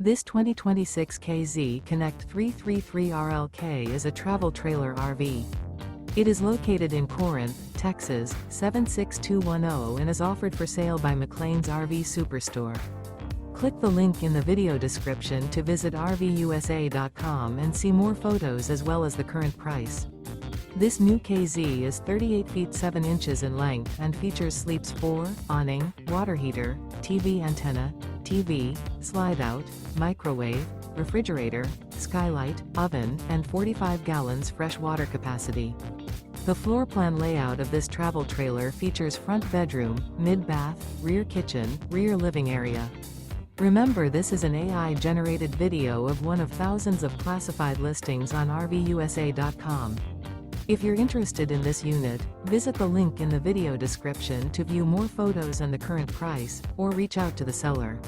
This 2026 KZ Connect 333RLK is a travel trailer RV. It is located in Corinth, Texas, 76210 and is offered for sale by McClain's RV Superstore. Click the link in the video description to visit RVUSA.com and see more photos as well as the current price. This new KZ is 38 feet 7 inches in length and features sleeps 4, awning, water heater, TV antenna, TV, slide-out, microwave, refrigerator, skylight, oven, and 45 gallons fresh water capacity. The floor plan layout of this travel trailer features front bedroom, mid-bath, rear kitchen, rear living area. Remember, this is an AI-generated video of one of thousands of classified listings on RVUSA.com. If you're interested in this unit, visit the link in the video description to view more photos and the current price, or reach out to the seller.